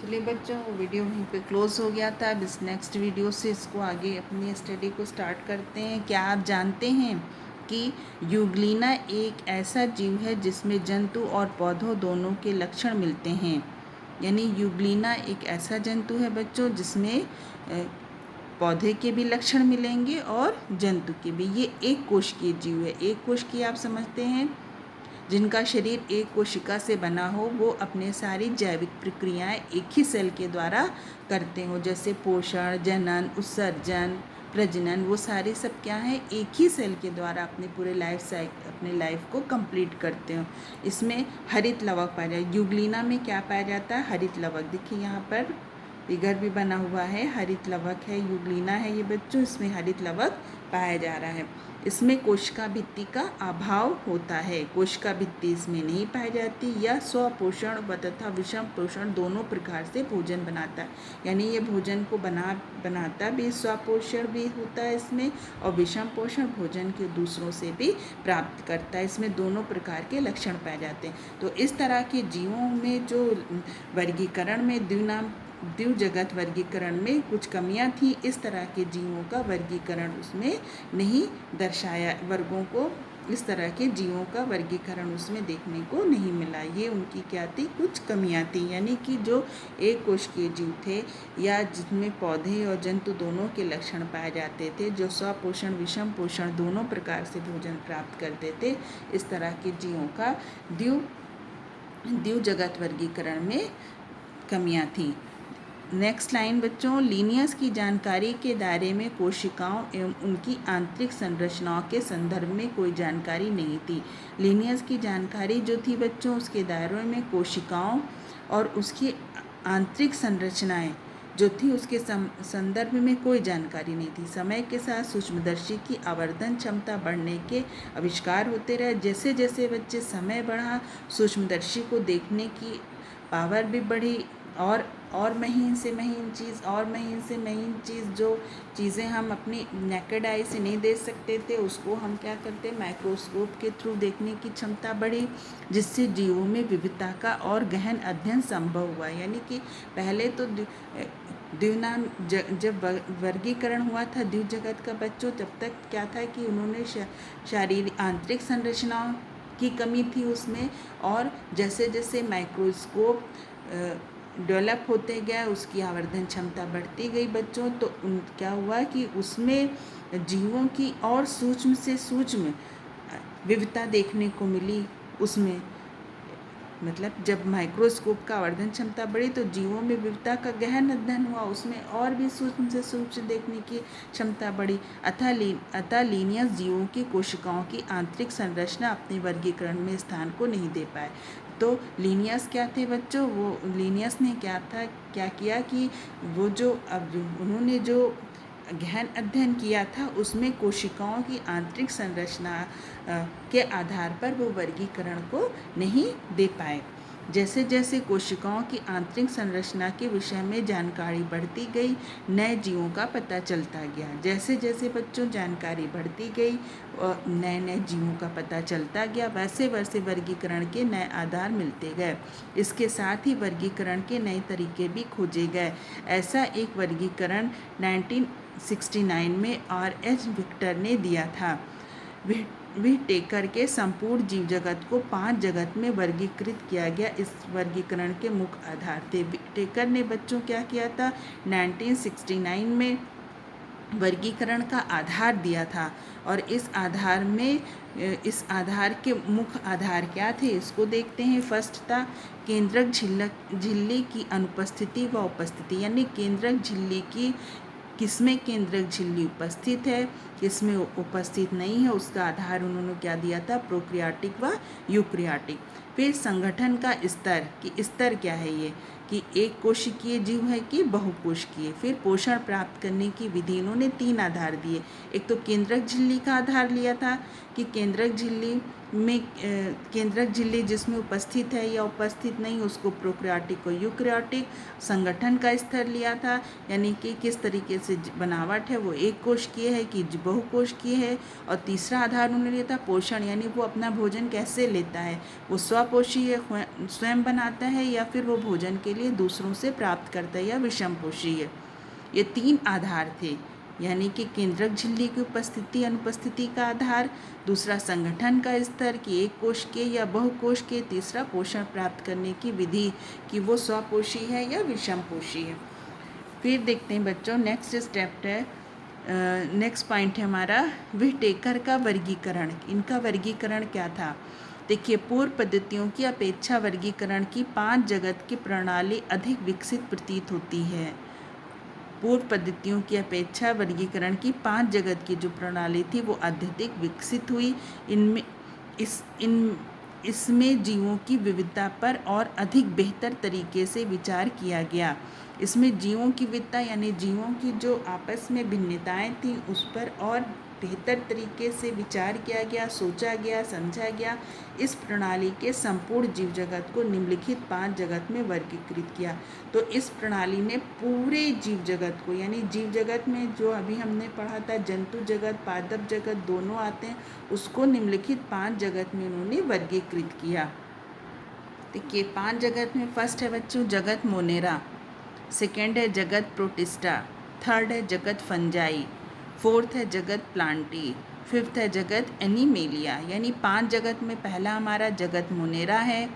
चलिए बच्चों, वीडियो वहीं पे क्लोज़ हो गया था। अब इस नेक्स्ट वीडियो से इसको आगे अपनी स्टडी को स्टार्ट करते हैं। क्या आप जानते हैं कि यूग्लिना एक ऐसा जीव है जिसमें जंतु और पौधों दोनों के लक्षण मिलते हैं। यानी यूग्लिना एक ऐसा जंतु है बच्चों जिसमें पौधे के भी लक्षण मिलेंगे और जंतु के भी। ये एक कोशिकीय जीव है। एक कोशिकीय आप समझते हैं, जिनका शरीर एक कोशिका से बना हो, वो अपने सारी जैविक प्रक्रियाएं एक ही सेल के द्वारा करते हो, जैसे पोषण, जनन, उत्सर्जन, प्रजनन। वो सारे सब क्या है, एक ही सेल के द्वारा अपने पूरे अपने लाइफ को कंप्लीट करते हो। इसमें हरित लवक पाया जाए। यूग्लिना में क्या पाया जाता है? हरित लवक। देखिए यहाँ पर फिगर भी बना हुआ है, हरित लवक है, यूग्लिना है ये बच्चों। इसमें हरित लवक पाया जा रहा है। इसमें कोशिका भित्ति का अभाव होता है। कोशिका भित्ति इसमें नहीं पाई जाती। यह स्वपोषण व तथा विषम पोषण दोनों प्रकार से भोजन बनाता है। यानी ये भोजन को बनाता भी, स्वपोषण भी होता है इसमें, और विषम पोषण भोजन के दूसरों से भी प्राप्त करता है। इसमें दोनों प्रकार के लक्षण पाए जाते हैं। तो इस तरह के जीवों में जो वर्गीकरण में द्विजगत वर्गीकरण में कुछ कमियां थी। इस तरह के जीवों का वर्गीकरण उसमें नहीं दर्शाया, वर्गों को इस तरह के जीवों का वर्गीकरण उसमें देखने को नहीं मिला। ये उनकी क्या थी? कुछ कमियां थी। यानी कि जो एक कोशिकीय जीव थे या जिसमें पौधे और जंतु दोनों के लक्षण पाए जाते थे, जो स्वपोषण विषम पोषण दोनों प्रकार से भोजन प्राप्त करते थे, इस तरह के जीवों का द्विजगत वर्गीकरण में कमियां थी। नेक्स्ट लाइन बच्चों, लीनियस की जानकारी के दायरे में कोशिकाओं एवं उनकी आंतरिक संरचनाओं के संदर्भ में कोई जानकारी नहीं थी। लीनियस की जानकारी जो थी बच्चों, उसके दायरे में कोशिकाओं और उसकी आंतरिक संरचनाएं जो थी उसके संदर्भ में कोई जानकारी नहीं थी। समय के साथ सूक्ष्मदर्शी की आवर्धन क्षमता बढ़ने के आविष्कार होते रहे। जैसे जैसे बच्चे समय बढ़ा, सूक्ष्मदर्शी को देखने की पावर भी बढ़ी, और महीन से महीन चीज़, और महीन से महीन चीज़, जो चीज़ें हम अपनी नेकेड आई से नहीं देख सकते थे, उसको हम क्या करते, माइक्रोस्कोप के थ्रू देखने की क्षमता बढ़ी, जिससे जीवों में विविधता का और गहन अध्ययन संभव हुआ। यानी कि पहले तो द्विनाम जब वर्गीकरण हुआ था द्विज जगत का बच्चों, तब तक क्या था कि उन्होंने शारीरिक आंतरिक संरचनाओं की कमी थी उसमें, और जैसे जैसे माइक्रोस्कोप डेवलप होते गए, उसकी आवर्धन क्षमता बढ़ती गई बच्चों, तो क्या हुआ कि उसमें जीवों की और सूक्ष्म से सूक्ष्म विविधता देखने को मिली उसमें। मतलब जब माइक्रोस्कोप का आवर्धन क्षमता बढ़ी तो जीवों में विविधता का गहन अध्ययन हुआ, उसमें और भी सूक्ष्म से सूक्ष्म देखने की क्षमता बढ़ी। अतः लीनियस जीवों की कोशिकाओं की आंतरिक संरचना अपने वर्गीकरण में स्थान को नहीं दे पाए। तो लीनियस क्या थे बच्चों? वो लीनियस ने क्या किया कि वो जो उन्होंने जो गहन अध्ययन किया था, उसमें कोशिकाओं की आंतरिक संरचना के आधार पर वो वर्गीकरण को नहीं दे पाए। जैसे जैसे कोशिकाओं की आंतरिक संरचना के विषय में जानकारी बढ़ती गई, नए जीवों का पता चलता गया। जैसे जैसे बच्चों जानकारी बढ़ती गई और नए नए जीवों का पता चलता गया, वैसे वैसे वर्गीकरण के नए आधार मिलते गए। इसके साथ ही वर्गीकरण के नए तरीके भी खोजे गए। ऐसा एक वर्गीकरण 1969 में R.H. विक्टर ने दिया था। व्हिटेकर के संपूर्ण जीव जगत को 5 जगत में वर्गीकृत किया गया। इस वर्गीकरण के मुख्य आधार थे। व्हिटेकर ने बच्चों क्या किया था? 1969 में वर्गीकरण का आधार दिया था, और इस आधार के मुख्य आधार क्या थे, इसको देखते हैं। फर्स्ट था केंद्रक झिल्ली की अनुपस्थिति व उपस्थिति। यानी केंद्रक झिल्ली की किसमें केंद्रक झिल्ली उपस्थित है, किसमें उपस्थित नहीं है, उसका आधार उन्होंने क्या दिया था? प्रोक्रियाटिक व यूक्रियाटिक। फिर संगठन का स्तर, कि स्तर क्या है ये, कि एक कोशिकीय जीव है कि बहुकोशिकीय। फिर पोषण प्राप्त करने की विधि, इन्होंने 3 आधार दिए। एक तो केंद्रक झिल्ली का आधार लिया था कि केंद्रक झिल्ली में केंद्रक झिल्ली जिसमें उपस्थित है या उपस्थित नहीं, उसको प्रोकैरियोटिक और यूकैरियोटिक। संगठन का स्तर लिया था, यानी कि किस तरीके से बनावट है, वो एक कोशिकीय है कि बहुकोशिकीय है। और तीसरा आधार उन्होंने लिया था पोषण, यानी वो अपना भोजन कैसे लेता है, वो स्वपोषी है, स्वयं बनाता है, या फिर वो भोजन के लिए दूसरों से प्राप्त करता है, या विषमपोषी है। ये 3 आधार थे, यानी कि केंद्रक झिल्ली की उपस्थिति अनुपस्थिति का आधार, दूसरा संगठन का स्तर कि एक कोश के या बहुकोश के, तीसरा पोषण प्राप्त करने की विधि कि वो स्वपोषी है या विषमपोषी है। फिर देखते हैं बच्चों, नेक्स्ट स्टेप है, नेक्स्ट पॉइंट है हमारा व्हिटेकर का वर्गीकरण। इनका वर्गीकरण क्या था? देखिए, पूर्व पद्धतियों की अपेक्षा वर्गीकरण की 5 जगत की प्रणाली अधिक विकसित प्रतीत होती है। पूर्व पद्धतियों की अपेक्षा वर्गीकरण की 5 जगत की जो प्रणाली थी वो अत्यधिक विकसित हुई। इसमें जीवों की विविधता पर और अधिक बेहतर तरीके से विचार किया गया। इसमें जीवों की विविधता यानी जीवों की जो आपस में भिन्नताएं थी उस पर और बेहतर तरीके से विचार किया गया, सोचा गया, समझा गया। इस प्रणाली के संपूर्ण जीव जगत को निम्नलिखित 5 जगत में वर्गीकृत किया। तो इस प्रणाली ने पूरे जीव जगत को, यानी जीव जगत में जो अभी हमने पढ़ा था जंतु जगत, पादप जगत दोनों आते हैं, उसको निम्नलिखित 5 जगत में उन्होंने वर्गीकृत किया। देखिए, 5 जगत में फर्स्ट है बच्चों जगत मोनेरा, सेकेंड है जगत प्रोटिस्टा, थर्ड है जगत फंजाई, फोर्थ है जगत प्लांटी, फिफ्थ है जगत एनिमेलिया। यानी 5 जगत में पहला हमारा जगत मोनेरा है,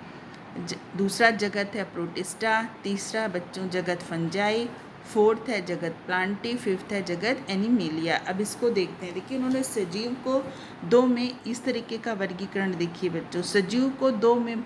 दूसरा जगत है प्रोटिस्टा, तीसरा बच्चों जगत फंजाई, फोर्थ है जगत प्लांटी, फिफ्थ है जगत एनिमेलिया। अब इसको देखते हैं। देखिए, उन्होंने सजीव को 2 में इस तरीके का वर्गीकरण, देखिए बच्चों, सजीव को 2 में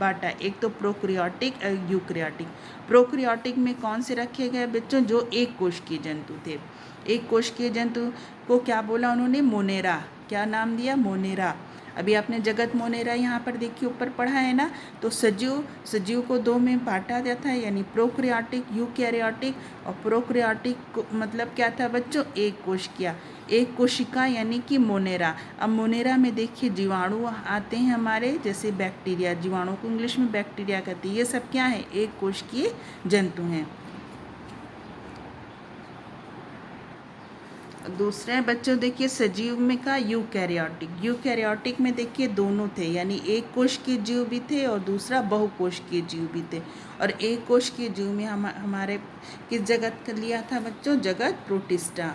बांटा, एक तो प्रोकैरियोटिक और यूकैरियोटिक। प्रोकैरियोटिक में कौन से रखे गए बच्चों? जो एक कोशिकीय जंतु थे। एक कोशिकीय जंतु को क्या बोला उन्होंने? मोनेरा। क्या नाम दिया? मोनेरा। अभी आपने जगत मोनेरा यहाँ पर देखिए ऊपर पढ़ा है ना। तो सजीव को 2 में बांटा जाता है, यानी प्रोकैरियोटिक, यूकैरियोटिक। और प्रोकैरियोटिक मतलब क्या था बच्चों? एक कोशिका, एक कोशिका यानी कि मोनेरा। अब मोनेरा में देखिए जीवाणु आते हैं हमारे, जैसे बैक्टीरिया, जीवाणु को इंग्लिश में बैक्टीरिया कहते हैं। ये सब क्या है? एक कोशिकीय जंतु हैं। दूसरे हैं बच्चों, देखिए सजीव में का यूकैरियोटिक। यूकैरियोटिक में देखिए दोनों थे, यानी एक कोश के जीव भी थे और दूसरा बहुकोश के जीव भी थे। और एक कोश के जीव में हमारे किस जगत का लिया था बच्चों? जगत प्रोटिस्टा,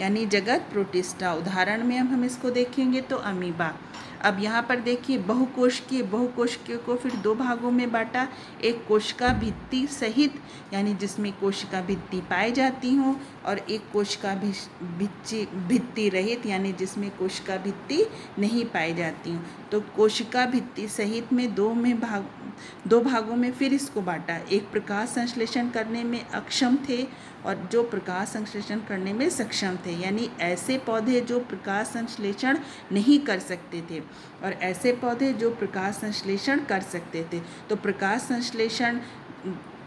यानी जगत प्रोटिस्टा। उदाहरण में हम इसको देखेंगे तो अमीबा। अब यहाँ पर देखिए बहुकोशिकीय को फिर 2 भागों में बांटा, एक कोशिका भित्ति सहित, यानी जिसमें कोशिका भित्ति पाई जाती हों, और एक कोशिका भित्ति रहित, यानी जिसमें कोशिका भित्ति नहीं पाई जाती हूँ। तो कोशिका भित्ति सहित में 2 भागों में फिर इसको बांटा। एक प्रकाश संश्लेषण करने में अक्षम थे और जो प्रकाश संश्लेषण करने में सक्षम थे, यानी ऐसे पौधे जो प्रकाश संश्लेषण नहीं कर सकते थे और ऐसे पौधे जो प्रकाश संश्लेषण कर सकते थे। तो प्रकाश संश्लेषण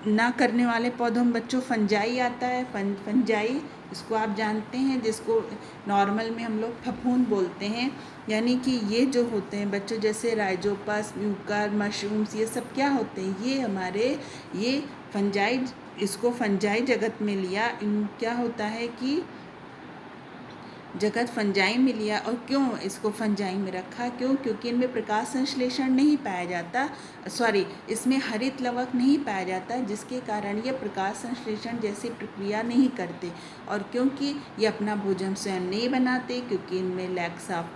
ना करने वाले पौधों में बच्चों फंजाई आता है। फंजाई इसको आप जानते हैं, जिसको नॉर्मल में हम लोग फफूंद बोलते हैं। यानी कि ये जो होते हैं बच्चों, जैसे राइजोपस, म्यूकर, मशरूम्स, ये सब क्या होते हैं? ये हमारे ये फंजाई, इसको फंजाई जगत में लिया। क्या होता है कि जगत फंजाई में लिया। और क्यों इसको फंजाई में रखा? क्योंकि इनमें प्रकाश संश्लेषण नहीं पाया जाता, इसमें हरित लवक नहीं पाया जाता, जिसके कारण ये प्रकाश संश्लेषण जैसी प्रक्रिया नहीं करते। और क्योंकि ये अपना भोजन स्वयं नहीं बनाते, क्योंकि इनमें लैक्स ऑफ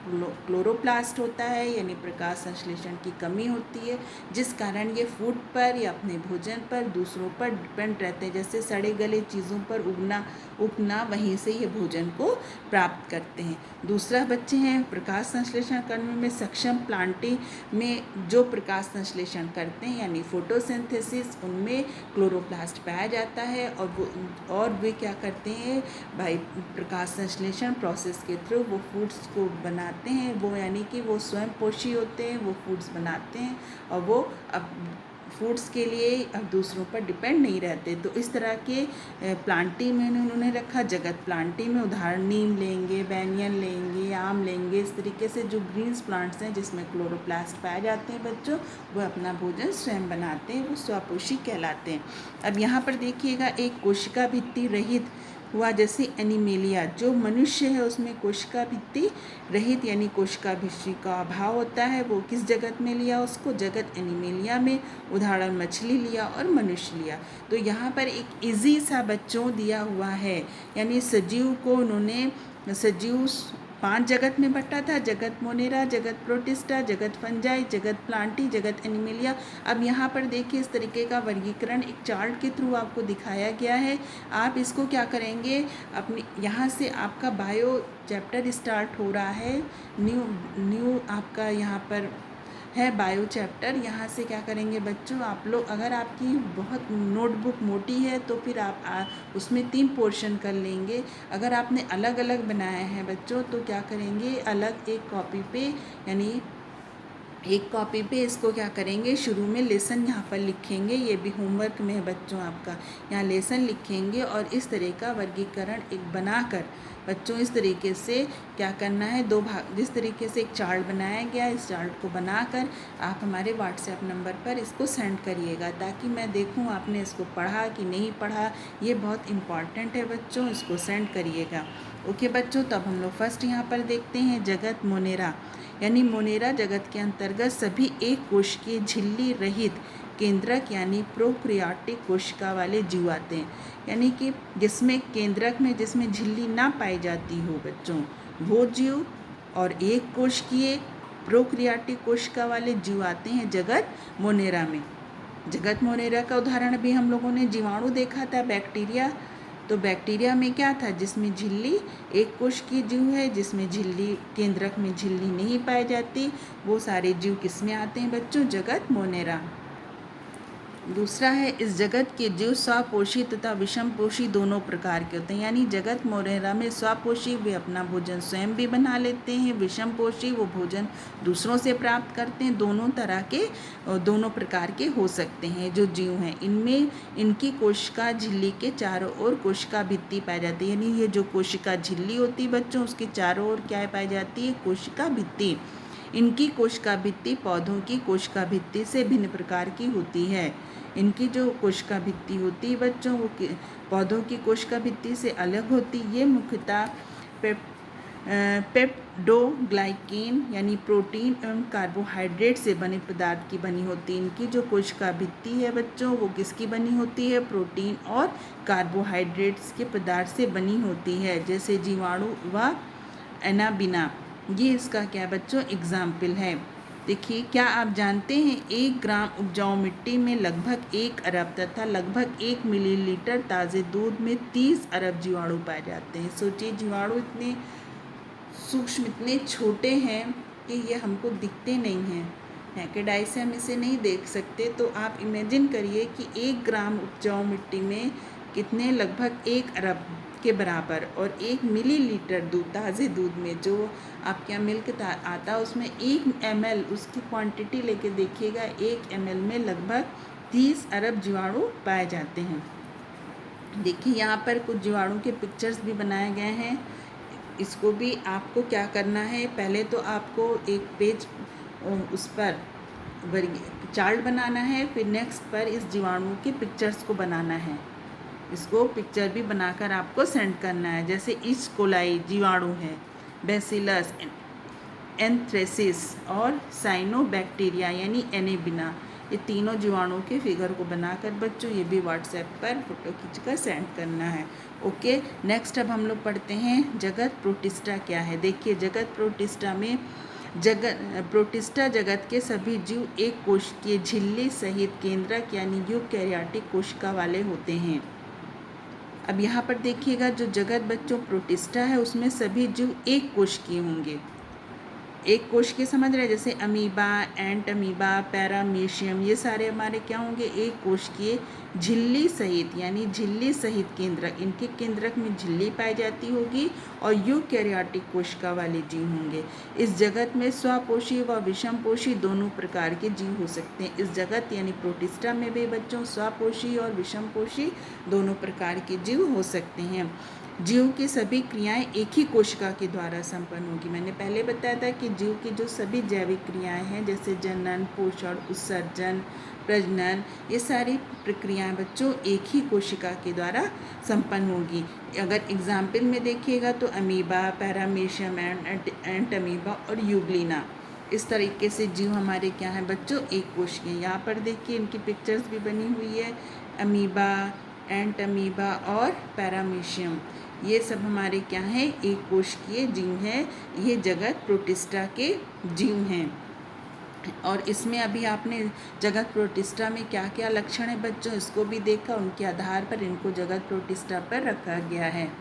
क्लोरोप्लास्ट होता है, यानी प्रकाश संश्लेषण की कमी होती है, जिस कारण ये फूड पर या अपने भोजन पर दूसरों पर डिपेंड रहते हैं। जैसे सड़े गले चीज़ों पर उगना, वहीं से ये भोजन को प्राप्त करते हैं। दूसरा बच्चे हैं प्रकाश संश्लेषण करने में सक्षम प्लांटी में जो प्रकाश संश्लेषण करते हैं, यानी फोटोसिंथेसिस, उनमें क्लोरोप्लास्ट पाया जाता है। और वे क्या करते हैं? भाई प्रकाश संश्लेषण प्रोसेस के थ्रू वो फूड्स को बनाते हैं। वो यानी कि वो स्वयं पोषी होते हैं, वो फूड्स बनाते हैं और वो अब फूड्स के लिए अब दूसरों पर डिपेंड नहीं रहते। तो इस तरह के प्लांटी में उन्होंने रखा। जगत प्लांटी में उदाहरण नीम लेंगे, बैनियन लेंगे, आम लेंगे। इस तरीके से जो ग्रीन्स प्लांट्स हैं जिसमें क्लोरोप्लास्ट पाए जाते हैं बच्चों, वो अपना भोजन स्वयं बनाते हैं, वो स्वपोषी कहलाते हैं। अब यहाँ पर देखिएगा एक कोशिका भित्ति रहित हुआ, जैसे एनिमेलिया, जो मनुष्य है उसमें कोशिका भित्ति रहित यानी कोशिका भित्ति का अभाव होता है। वो किस जगत में लिया उसको? जगत एनिमेलिया में। उदाहरण मछली लिया और मनुष्य लिया। तो यहाँ पर एक इजी सा बच्चों दिया हुआ है, यानी सजीव को उन्होंने सजीव 5 जगत में बंटा था। जगत मोनेरा, जगत प्रोटिस्टा, जगत फंजाई, जगत प्लांटी, जगत एनिमेलिया। अब यहाँ पर देखिए इस तरीके का वर्गीकरण एक चार्ट के थ्रू आपको दिखाया गया है। आप इसको क्या करेंगे, अपनी यहाँ से आपका बायो चैप्टर स्टार्ट हो रहा है। न्यू आपका यहाँ पर है बायो चैप्टर। यहाँ से क्या करेंगे बच्चों, आप लोग अगर आपकी बहुत नोटबुक मोटी है तो फिर आप उसमें 3 पोर्शन कर लेंगे। अगर आपने अलग अलग बनाए हैं बच्चों तो क्या करेंगे, अलग एक कॉपी पे, यानी एक कॉपी पे इसको क्या करेंगे, शुरू में लेसन यहाँ पर लिखेंगे। ये भी होमवर्क में है बच्चों आपका। यहाँ लेसन लिखेंगे और इस तरह का वर्गीकरण एक बनाकर बच्चों इस तरीके से क्या करना है, 2 भाग, जिस तरीके से एक चार्ट बनाया गया, इस चार्ट को बनाकर आप हमारे व्हाट्सएप नंबर पर इसको सेंड करिएगा, ताकि मैं देखूं आपने इसको पढ़ा कि नहीं पढ़ा। ये बहुत इम्पॉर्टेंट है बच्चों, इसको सेंड करिएगा। ओके बच्चों, तब हम लोग फर्स्ट यहाँ पर देखते हैं जगत मोनेरा, यानी मोनेरा जगत के अंतर्गत सभी एक कोशिकीय झिल्ली रहित केंद्रक यानी प्रोक्रियाटिक कोशिका वाले जीव आते हैं। यानी कि जिसमें केंद्रक में जिसमें झिल्ली ना पाई जाती हो बच्चों, वो जीव और एक कोशिकीय प्रोक्रियाटिक कोशिका वाले जीव आते हैं जगत मोनेरा में। जगत मोनेरा का उदाहरण भी हम लोगों ने जीवाणु देखा था, बैक्टीरिया। तो बैक्टीरिया में क्या था, जिसमें झिल्ली एक कोशिकीय जीव है, जिसमें झिल्ली केंद्रक में झिल्ली नहीं पाई जाती, वो सारे जीव किस में आते हैं बच्चों, जगत मोनेरा। दूसरा है इस जगत के जीव स्वपोषी तथा विषमपोषी दोनों प्रकार के होते हैं। यानी जगत मोनेरा में स्वपोषी वे अपना भोजन स्वयं भी बना लेते हैं, विषमपोषी वो भोजन दूसरों से प्राप्त करते हैं। दोनों तरह के दोनों प्रकार के हो सकते हैं जो जीव हैं। इनमें इनकी कोशिका झिल्ली के चारों ओर कोशिका भित्ति पाई जाती है। यानी ये जो कोशिका झिल्ली होती है बच्चों, उसके चारों ओर क्या पाई जाती है, कोशिका भित्ति। इनकी कोशिका भित्ति पौधों की कोशिका भित्ति से भिन्न प्रकार की होती है। इनकी जो कोशिका भित्ति होती है बच्चों, वो पौधों की कोशिका भित्ति से अलग होती है। ये मुख्यतः पेप्टोग्लाइकेन यानी प्रोटीन एवं कार्बोहाइड्रेट से बने पदार्थ की बनी होती है। इनकी जो कोशिका भित्ति है बच्चों, वो किसकी बनी होती है, प्रोटीन और कार्बोहाइड्रेट्स के पदार्थ से बनी होती है, जैसे जीवाणु व एनाबिना। ये इसका क्या बच्चों एग्जाम्पल है। देखिए, क्या आप जानते हैं 1 ग्राम उपजाऊ मिट्टी में लगभग 1 अरब तथा लगभग 1 मिलीलीटर ताज़े दूध में 30 अरब जीवाणु पाए जाते हैं। सोचिए, जीवाणु इतने सूक्ष्म, इतने छोटे हैं कि ये हमको दिखते नहीं हैं। नेकेड आई से हम इसे नहीं देख सकते। तो आप इमेजिन करिए कि 1 ग्राम उपजाऊ मिट्टी में कितने, लगभग 1 अरब के बराबर, और 1 मिलीलीटर दूध, ताज़े दूध में जो आपके यहाँ मिल्क आता है उसमें 1 ml उसकी क्वांटिटी लेके देखिएगा, 1 ml में लगभग 30 अरब जीवाणु पाए जाते हैं। देखिए, यहाँ पर कुछ जीवाणु के पिक्चर्स भी बनाए गए हैं। इसको भी आपको क्या करना है, पहले तो आपको एक पेज उस पर चार्ट बनाना है, फिर नेक्स्ट पर इस जीवाणु के पिक्चर्स को बनाना है। इसको पिक्चर भी बनाकर आपको सेंड करना है। जैसे इच कोलाई जीवाणु है, बैसिलस, एंथ्रेसिस और साइनोबैक्टीरिया यानी एनेबिना, ये तीनों जीवाणुओं के फिगर को बनाकर बच्चों ये भी व्हाट्सएप पर फोटो खींचकर सेंड करना है। ओके, नेक्स्ट अब हम लोग पढ़ते हैं जगत प्रोटिस्टा क्या है। देखिए, जगत प्रोटिस्टा में प्रोटिस्टा जगत के सभी जीव एक कोशिकीय झिल्ली सहित केंद्रक यानी यूकैरियोटिक कोशिका वाले होते हैं। अब यहाँ पर देखिएगा, जो जगत बच्चों प्रोटिस्टा है उसमें सभी जीव एक कोशिकीय होंगे। एक कोश के समझ रहे हैं, जैसे अमीबा, एंट अमीबा, पैरामीशियम, ये सारे हमारे क्या होंगे, एक कोशिकीय झिल्ली सहित, यानी झिल्ली सहित केंद्रक, इनके केंद्रक में झिल्ली पाई जाती होगी और यूकैरियोटिक कोशिका वाले जीव होंगे। इस जगत में स्वपोषी व विषमपोषी दोनों प्रकार के जीव हो सकते हैं। इस जगत यानी प्रोटिस्टा में भी बच्चों स्वपोषी और विषमपोषी दोनों प्रकार के जीव हो सकते हैं। जीव की सभी क्रियाएं एक ही कोशिका के द्वारा संपन्न होगी। मैंने पहले बताया था कि जीव की जो सभी जैविक क्रियाएं हैं, जैसे जनन, पोषण, उत्सर्जन, प्रजनन, ये सारी प्रक्रियाएं बच्चों एक ही कोशिका के द्वारा संपन्न होगी। अगर एग्जाम्पल में देखिएगा तो अमीबा, पैरामीशियम, एंट अमीबा और यूग्लिना, इस तरीके से जीव हमारे क्या हैं बच्चों, एक कोशिकीय। यहाँ पर देखिए इनकी पिक्चर्स भी बनी हुई है, अमीबा, एंट अमीबा और पैरामीशियम, ये सब हमारे क्या हैं, एक कोशिकीय जीव हैं। ये जगत प्रोटिस्टा के जीव हैं। और इसमें अभी आपने जगत प्रोटिस्टा में क्या क्या लक्षण है बच्चों, इसको भी देखा, उनके आधार पर इनको जगत प्रोटिस्टा पर रखा गया है।